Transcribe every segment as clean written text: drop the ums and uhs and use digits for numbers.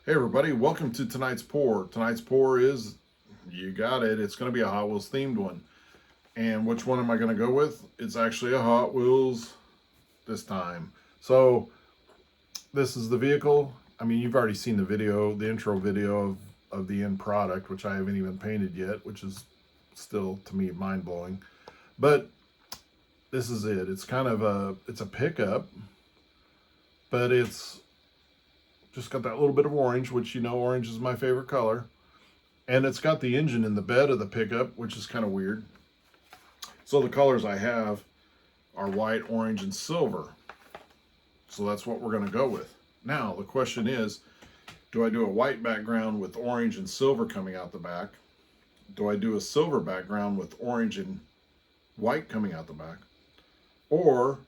Hey everybody, welcome to tonight's pour. Tonight's pour is, you got it, it's going to be a Hot Wheels themed one. And which one am I going to go with? It's actually a Hot Wheels this time. So this is the vehicle. I mean, you've already seen the video, the intro video of the end product, which I haven't even painted yet, which is still to me mind blowing. But this is it. It's kind of it's a pickup, but it's just got that little bit of orange, which you know orange is my favorite color. And it's got the engine in the bed of the pickup, which is kind of weird. So the colors I have are white, orange, and silver. So that's what we're going to go with. Now, the question is, do I do a white background with orange and silver coming out the back? Do I do a silver background with orange and white coming out the back? Or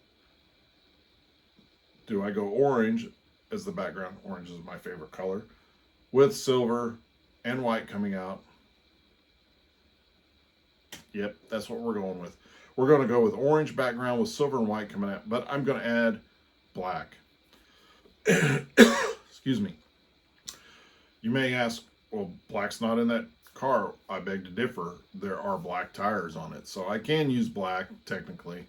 do I go orange as the background? Orange is my favorite color. With silver and white coming out. Yep, that's what we're going with. We're going to go with orange background with silver and white coming out, but I'm going to add black. Excuse me. You may ask, well, black's not in that car. I beg to differ. There are black tires on it, so I can use black technically.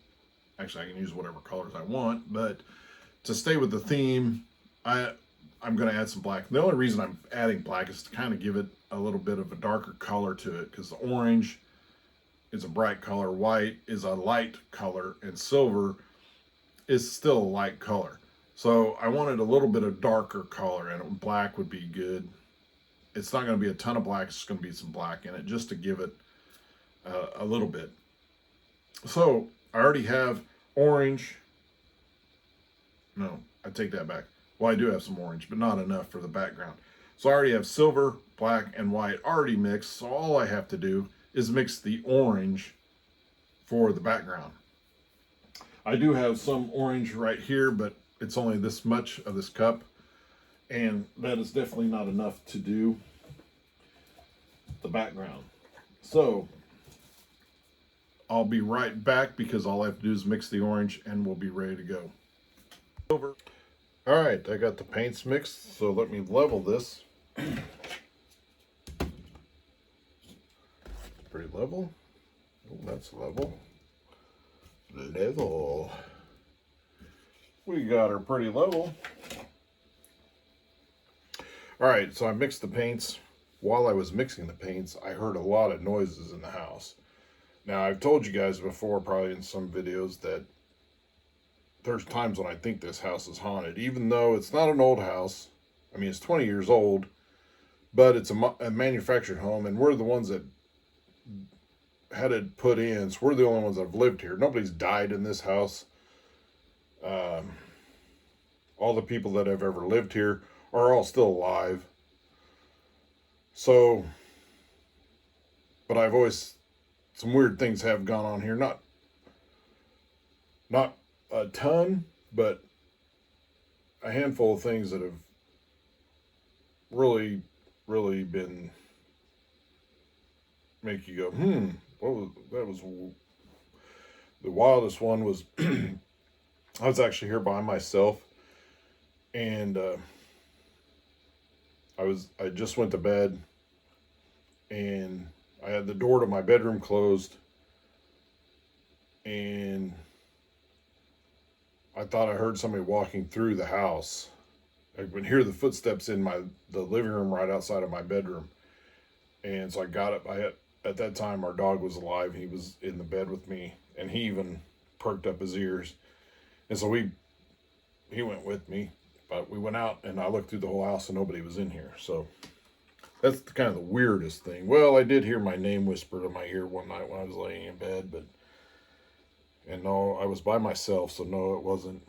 Actually, I can use whatever colors I want, but to stay with the theme, I'm going to add some black. The only reason I'm adding black is to kind of give it a little bit of a darker color to it, because the orange is a bright color, white is a light color, and silver is still a light color. So I wanted a little bit of darker color, and black would be good. It's not going to be a ton of black, it's going to be some black in it, just to give it a little bit. So I already have orange. No, I take that back. Well, I do have some orange, but not enough for the background. So I already have silver, black, and white already mixed. So all I have to do is mix the orange for the background. I do have some orange right here, but it's only this much of this cup. And that is definitely not enough to do the background. So I'll be right back because all I have to do is mix the orange and we'll be ready to go. Over. All right, I got the paints mixed, so let me level this. Pretty level. Oh, that's level. Level. We got her pretty level. All right, so I mixed the paints. While I was mixing the paints, I heard a lot of noises in the house. Now, I've told you guys before, probably in some videos, that there's times when I think this house is haunted, even though it's not an old house. I mean, it's 20 years old, but it's a manufactured home, and we're the ones that had it put in, so we're the only ones that have lived here. Nobody's died in this house. All the people that have ever lived here are all still alive. So, but I've always, some weird things have gone on here. Not a ton, but a handful of things that have really been make you go, what was that? Was the wildest one was I was actually here by myself, and I just went to bed, and I had the door to my bedroom closed, and I thought I heard somebody walking through the house. I could hear the footsteps in the living room right outside of my bedroom. And so I got up. At that time, our dog was alive. He was in the bed with me, and he even perked up his ears. And so he went with me, but we went out, and I looked through the whole house, and nobody was in here. So that's kind of the weirdest thing. Well, I did hear my name whispered in my ear one night when I was laying in bed, and no, I was by myself, so no, it wasn't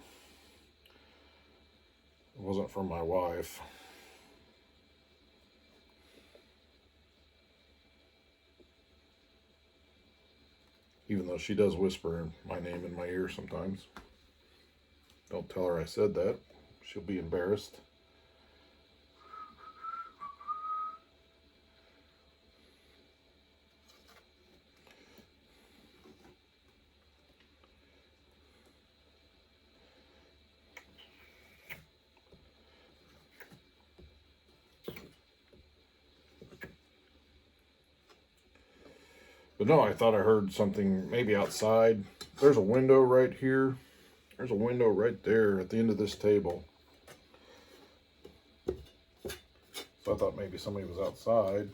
from my wife. Even though she does whisper my name in my ear sometimes. Don't tell her I said that. She'll be embarrassed. But no, I thought I heard something maybe outside. There's a window right here. There's a window right there at the end of this table. So I thought maybe somebody was outside.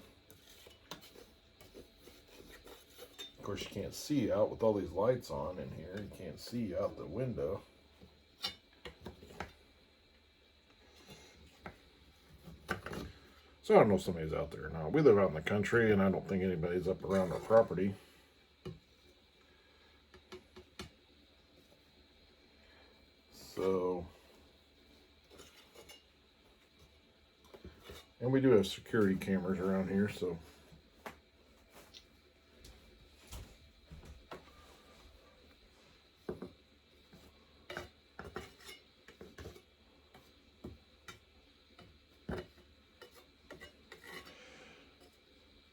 Of course, you can't see out with all these lights on in here. You can't see out the window. So I don't know if somebody's out there or not. We live out in the country, and I don't think anybody's up around our property. So, and we do have security cameras around here, so.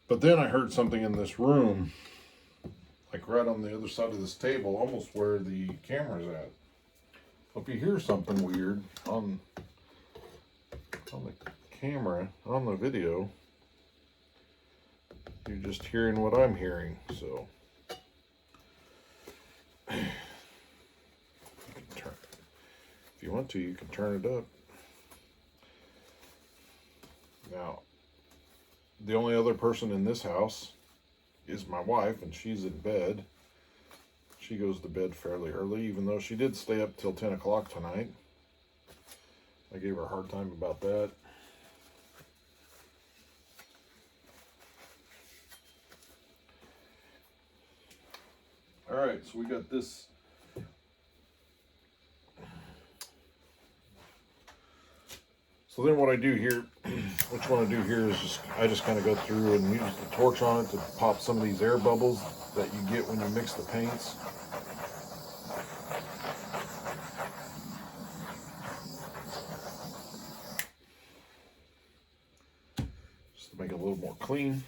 But then I heard something in this room, like right on the other side of this table, almost where the camera's at. So if you hear something weird on the camera, on the video, you're just hearing what I'm hearing. So you can turn, if you want to, you can turn it up. Now, the only other person in this house is my wife, and she's in bed. She goes to bed fairly early, even though she did stay up till 10 o'clock tonight. I gave her a hard time about that. All right, so we got this. So then what I do here, what you want to do here is I just kind of go through and use the torch on it to pop some of these air bubbles that you get when you mix the paints. Just to make it a little more clean.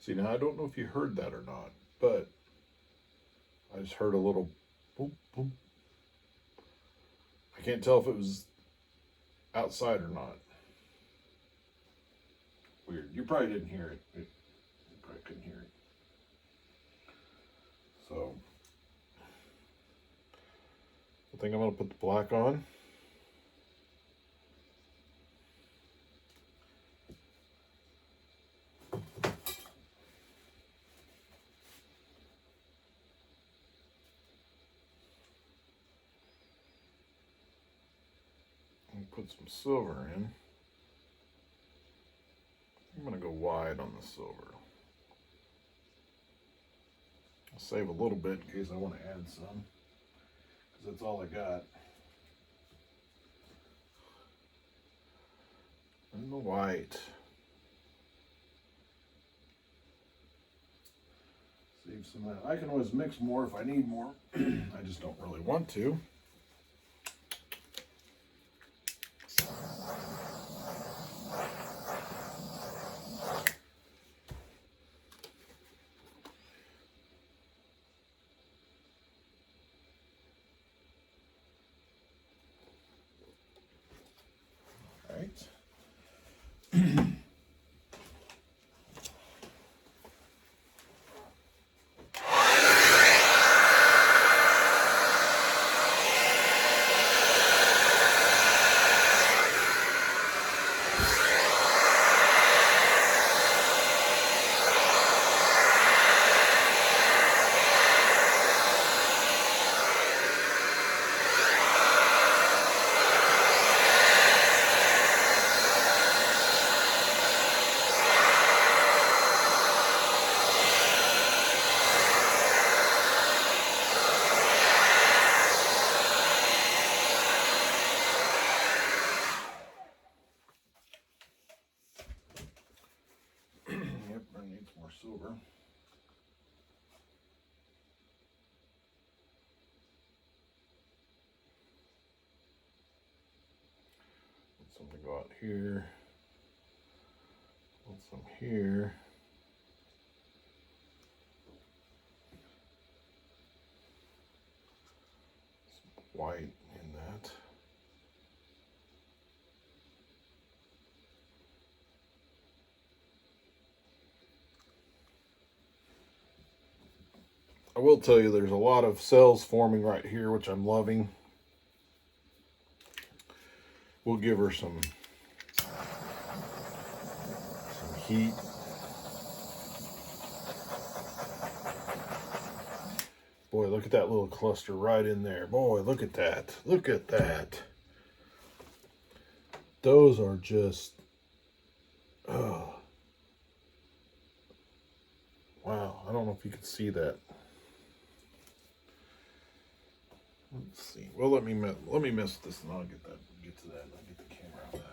See, now I don't know if you heard that or not, but I just heard a little boop, boop. I can't tell if it was outside or not. Weird. You probably didn't hear it. You probably couldn't hear it. So, I think I'm going to put the black on. Put some silver in. I'm going to go wide on the silver. I'll save a little bit in case I want to add some, because that's all I got. And the white. Save some of that. I can always mix more if I need more. I just don't really want to. Silver. Let something go out here. Let some here. Some white in that. I will tell you there's a lot of cells forming right here, which I'm loving. We'll give her some heat. Boy, look at that little cluster right in there. Boy, look at that. Look at that. Those are just, oh. Wow, I don't know if you can see that. Let's see. Well, let me mess with this, and I'll get to that. I'll get the camera out of there.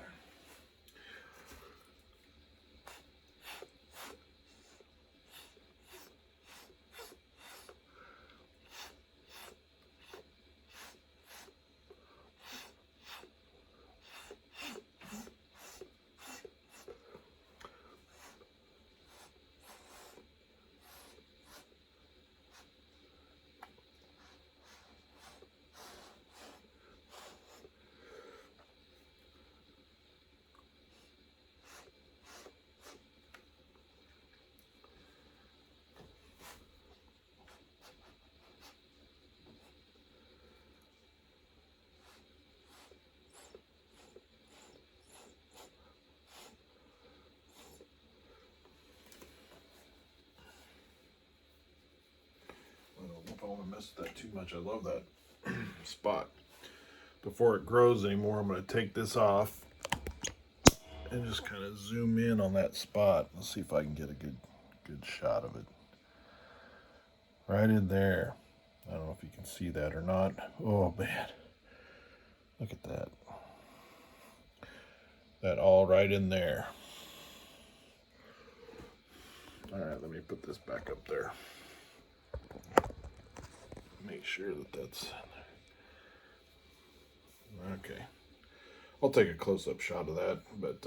I don't want to mess with that too much. I love that spot. Before it grows anymore, I'm going to take this off and just kind of zoom in on that spot. Let's see if I can get a good shot of it. Right in there. I don't know if you can see that or not. Oh man, look at that. That all right in there. All right, let me put this back up there. Make sure that that's okay. I'll take a close-up shot of that, but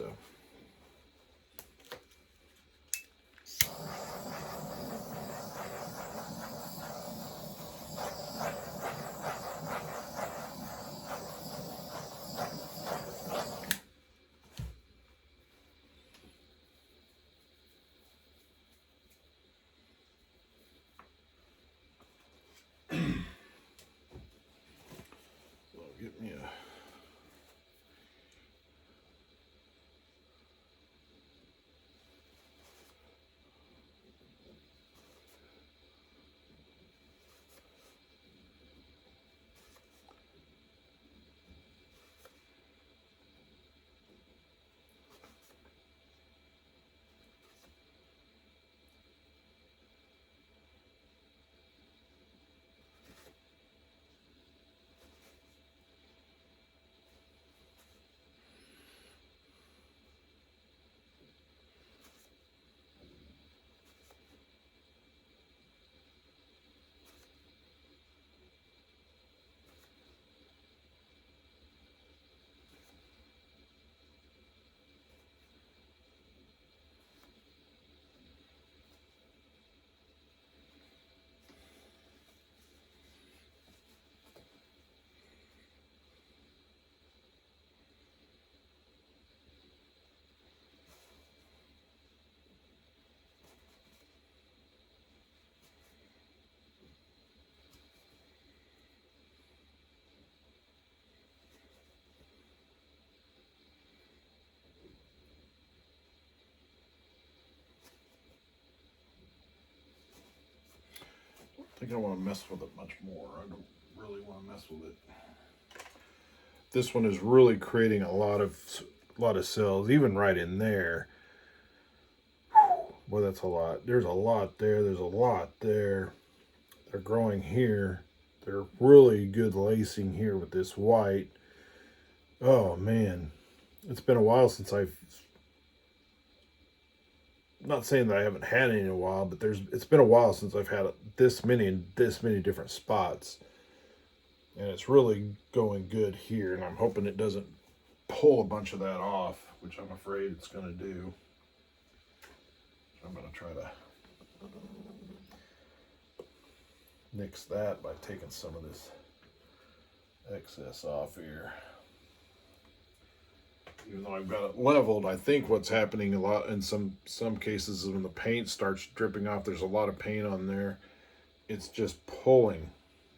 get me a. I think I want to mess with it much more. I don't really want to mess with it. This one is really creating a lot of cells, even right in there. Boy, that's a lot. There's a lot there. There's a lot there. They're growing here. They're really good lacing here with this white. Oh man, it's been a while since I'm not saying that I haven't had any in a while, but it's been a while since I've had this many in this many different spots. And it's really going good here, and I'm hoping it doesn't pull a bunch of that off, which I'm afraid it's going to do. I'm going to try to nix that by taking some of this excess off here. Even though I've got it leveled, I think what's happening a lot in some cases is when the paint starts dripping off, there's a lot of paint on there. it's just pulling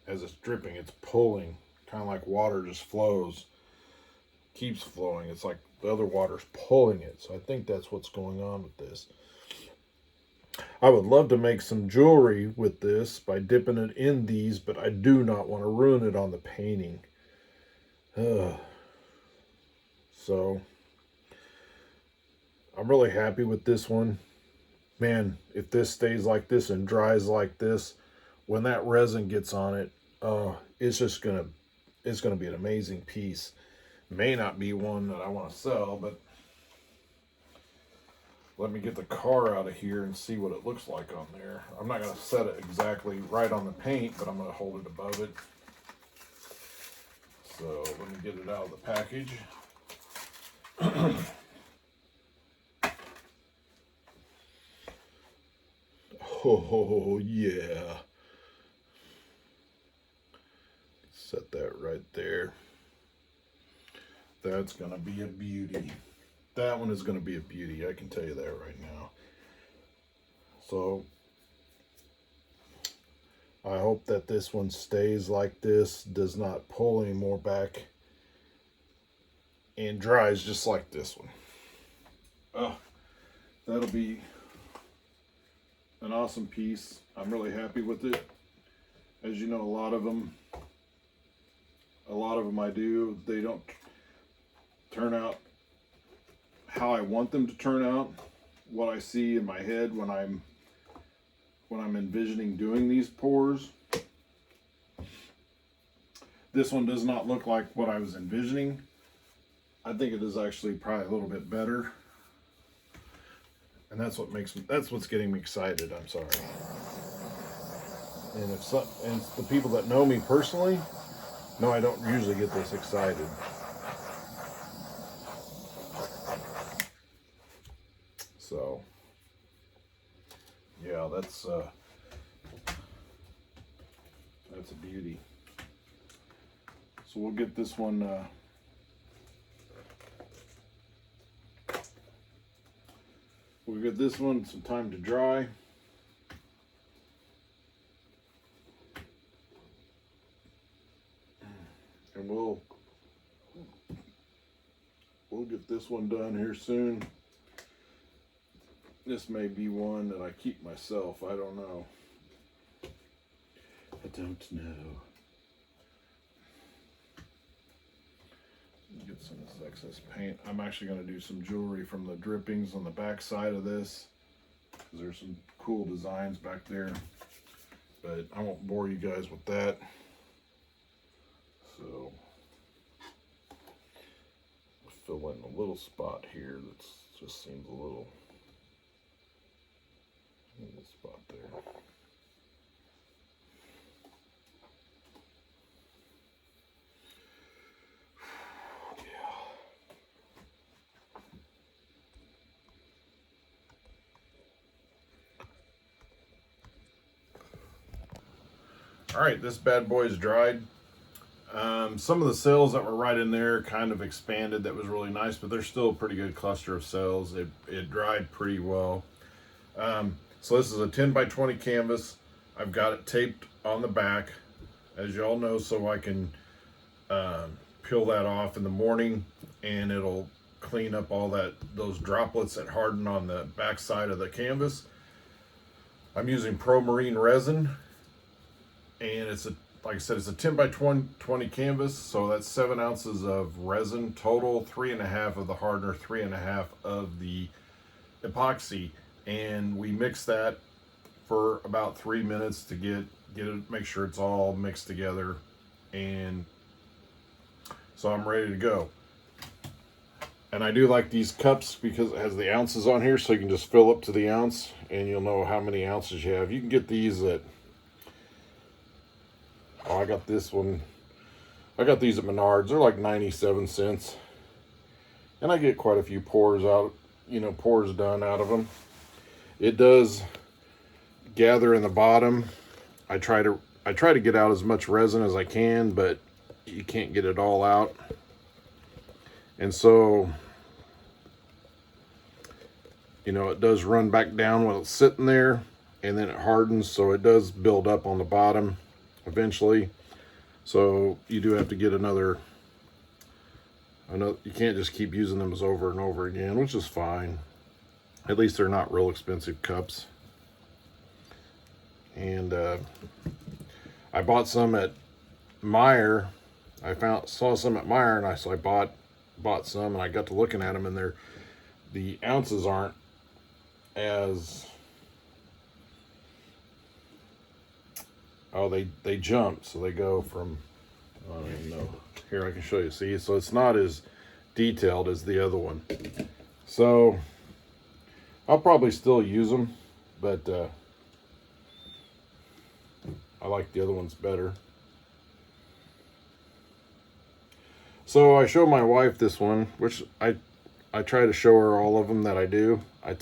as it's dripping. It's pulling, kind of like water just flows, keeps flowing. It's like the other water's pulling it. So I think that's what's going on with this. I would love to make some jewelry with this by dipping it in these, but I do not want to ruin it on the painting. So I'm really happy with this one. Man, if this stays like this and dries like this, when that resin gets on it, it's gonna be an amazing piece. May not be one that I want to sell, but let me get the car out of here and see what it looks like on there. I'm not going to set it exactly right on the paint, but I'm going to hold it above it. So let me get it out of the package. Oh, yeah. Set that right there. That's going to be a beauty. That one is going to be a beauty. I can tell you that right now. So I hope that this one stays like this, does not pull any more back, and dries just like this one. Oh, that'll be an awesome piece. I'm really happy with it. As you know, a lot of them I do, they don't turn out how I want them to turn out, what I see in my head when I'm envisioning doing these pours. This one does not look like what I was envisioning. I think it is actually probably a little bit better. And that's what's getting me excited. I'm sorry. And and the people that know me personally know I don't usually get this excited. So, yeah, that's a beauty. So we'll get this one. We'll get this one some time to dry. And we'll get this one done here soon. This may be one that I keep myself. I don't know. I don't know. Get some of this excess paint. I'm actually going to do some jewelry from the drippings on the back side of this, because there's some cool designs back there. But I won't bore you guys with that. So I'll fill in a little spot here that just seems a little spot there. All right, this bad boy is dried. Some of the cells that were right in there kind of expanded. That was really nice, but there's still a pretty good cluster of cells. It dried pretty well. So this is a 10 by 20 canvas. I've got it taped on the back, as y'all know, so I can peel that off in the morning, and it'll clean up all those droplets that harden on the back side of the canvas. I'm using Pro Marine resin, and like I said, it's a 10 by 20 canvas, so that's 7 ounces of resin total, 3.5 of the hardener, 3.5 of the epoxy, and we mix that for about 3 minutes to get it, make sure it's all mixed together, and so I'm ready to go. And I do like these cups because it has the ounces on here, so you can just fill up to the ounce, and you'll know how many ounces you have. You can get these at I got this one. I got these at Menards. They're like 97 cents. And I get quite a few pours done out of them. It does gather in the bottom. I try to get out as much resin as I can, but you can't get it all out. And so, it does run back down while it's sitting there. and then it hardens, so it does build up on the bottom eventually. So you do have to get another. I know you can't just keep using them as over and over again, which is fine. At least they're not real expensive cups. And I bought some at Meijer. Saw some at Meijer, and so I bought some, and I got to looking at them, and the ounces aren't as they jump, so they go from, I don't even know. Here, I can show you. See, so it's not as detailed as the other one. So I'll probably still use them, but I like the other ones better. So I show my wife this one, which I try to show her all of them that I do. I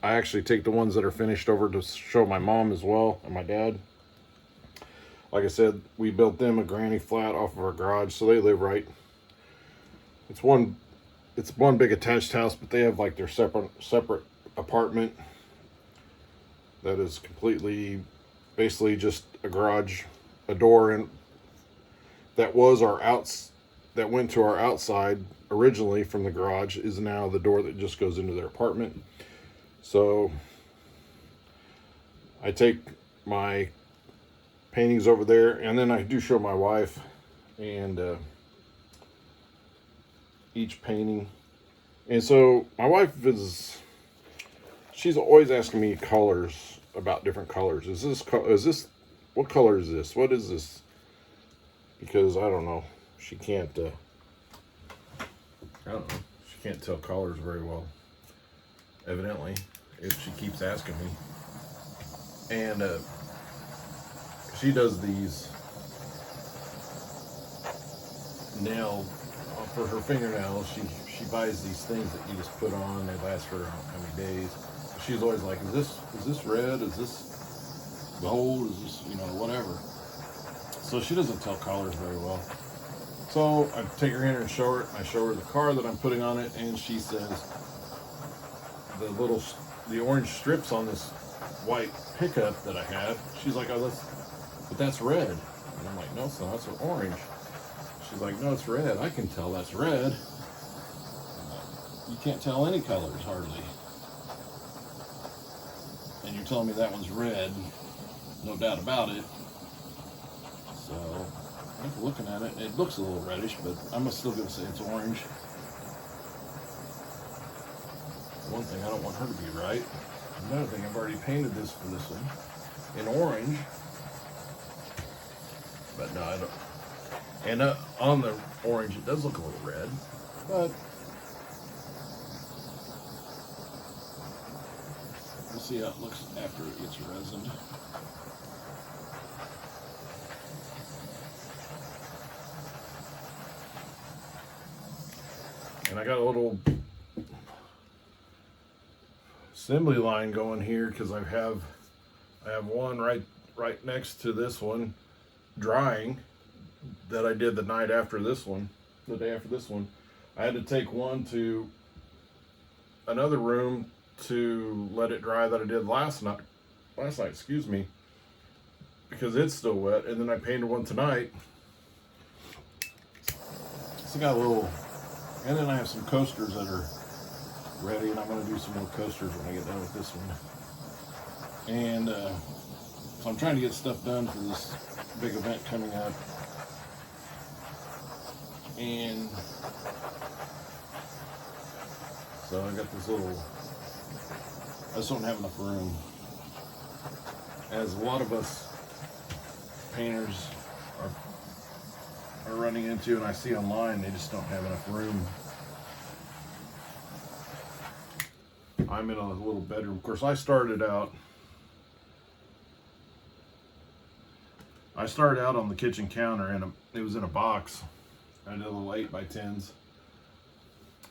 actually take the ones that are finished over to show my mom as well, and my dad. Like I said, we built them a granny flat off of our garage, so they live right. It's one big attached house, but they have like their separate apartment that is completely, basically just a garage, a door, and that went to our outside originally from the garage is now the door that just goes into their apartment. So I take my paintings over there, and then I do show my wife and each painting. And so my wife she's always asking me colors, about different colors. What color is this? What is this? Because I don't know, she can't I don't know, she can't tell colors very well, evidently, if she keeps asking me. And she does these for her fingernails. She buys these things that you just put on. They last for how many days. She's always like, is this red? Is this gold? Is this, whatever. So she doesn't tell colors very well. So I take her in and show her. I show her the car that I'm putting on it, and she says the orange strips on this white pickup that I have. She's like, oh, that's red. And I'm like, no, it's not. It's orange. She's like, no, it's red. I can tell that's red. You can't tell any colors hardly. And you're telling me that one's red, no doubt about it. So after looking at it, it looks a little reddish, but I'm still going to say it's orange. One thing, I don't want her to be right. Another thing, I've already painted this for this one in orange. But no, I don't. And on the orange, it does look a little red, but we'll see how it looks after it gets resined. And I got a little assembly line going here because I have one right next to this one drying that I did the day after this one. I had to take one to another room to let it dry that I did last night, because it's still wet, and then I painted one tonight. So I got a little, and then I have some coasters that are ready, and I'm going to do some more coasters when I get done with this one. And so I'm trying to get stuff done for this big event coming up. And so I got this little, I just don't have enough room. As a lot of us painters are running into, and I see online, they just don't have enough room. I'm in a little bedroom. Of course, I started out on the kitchen counter, and it was in a box. I did a little 8x10s,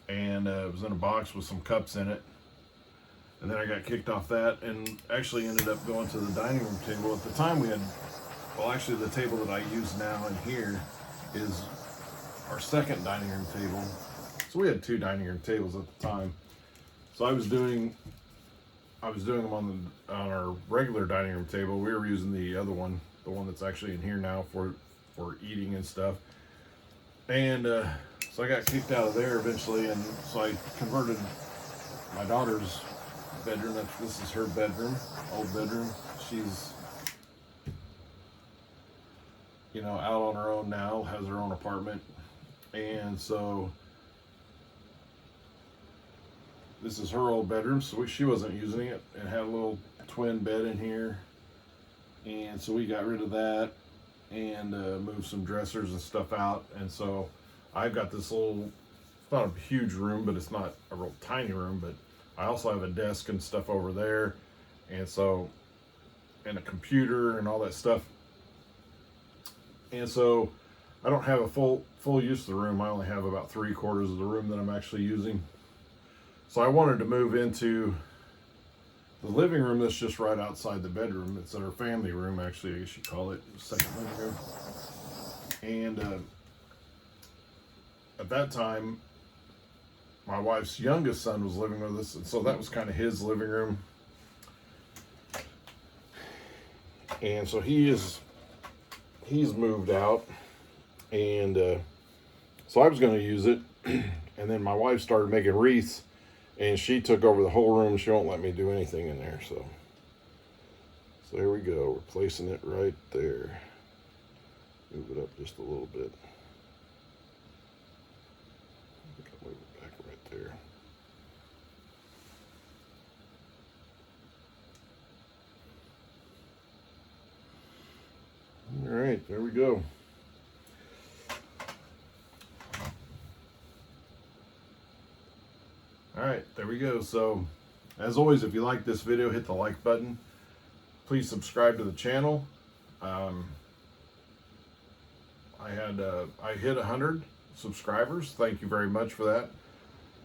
and it was in a box with some cups in it. And then I got kicked off that, and actually ended up going to the dining room table. At the time we had, actually the table that I use now in here is our second dining room table. So we had 2 dining room tables at the time. So I I was doing them on our regular dining room table. We were using the other one, the one that's actually in here now for eating and stuff. And so I got kicked out of there eventually, and so I converted my daughter's bedroom. This is her bedroom, old bedroom. She's, you know, out on her own now, has her own apartment, and so this is her old bedroom. So she wasn't using it, and had a little twin bed in here, and so we got rid of that and moved some dressers and stuff out. And so I've got this little, it's not a huge room, but it's not a real tiny room, but I also have a desk and stuff over there, and so, and a computer and all that stuff. And so I don't have a full use of the room. I only have about 3/4 of the room that I'm actually using. So I wanted to move into the living room that's just right outside the bedroom. It's our family room, actually, I guess you call it, second living room. And at that time, my wife's youngest son was living with us, and so that was kind of his living room. And so he's moved out, and so I was going to use it, and then my wife started making wreaths, and she took over the whole room. She won't let me do anything in there. So here we go. We're placing it right there. Move it up just a little bit. I think I'll move it back right there. All right, there we go. All right, there we go. So, as always, if you like this video, hit the like button. Please subscribe to the channel. I hit 100 subscribers. Thank you very much for that.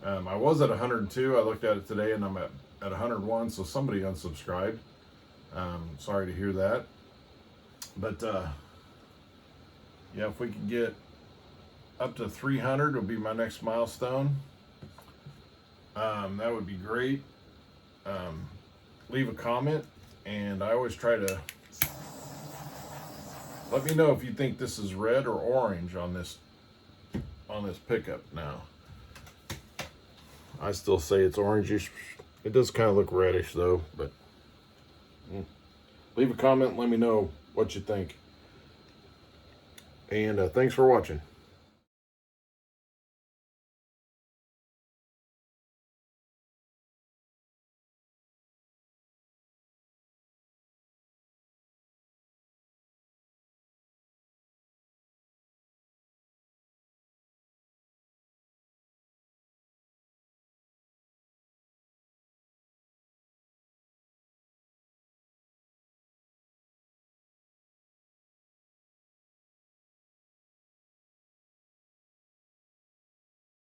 I was at 102. I looked at it today, and I'm at 101. So somebody unsubscribed. Sorry to hear that. But yeah, if we can get up to 300, it'll be my next milestone. That would be great. Leave a comment, and I always try to let me know if you think this is red or orange on this pickup. Now, I still say it's orangish. It does kind of look reddish though, but leave a comment and let me know what you think. And thanks for watching.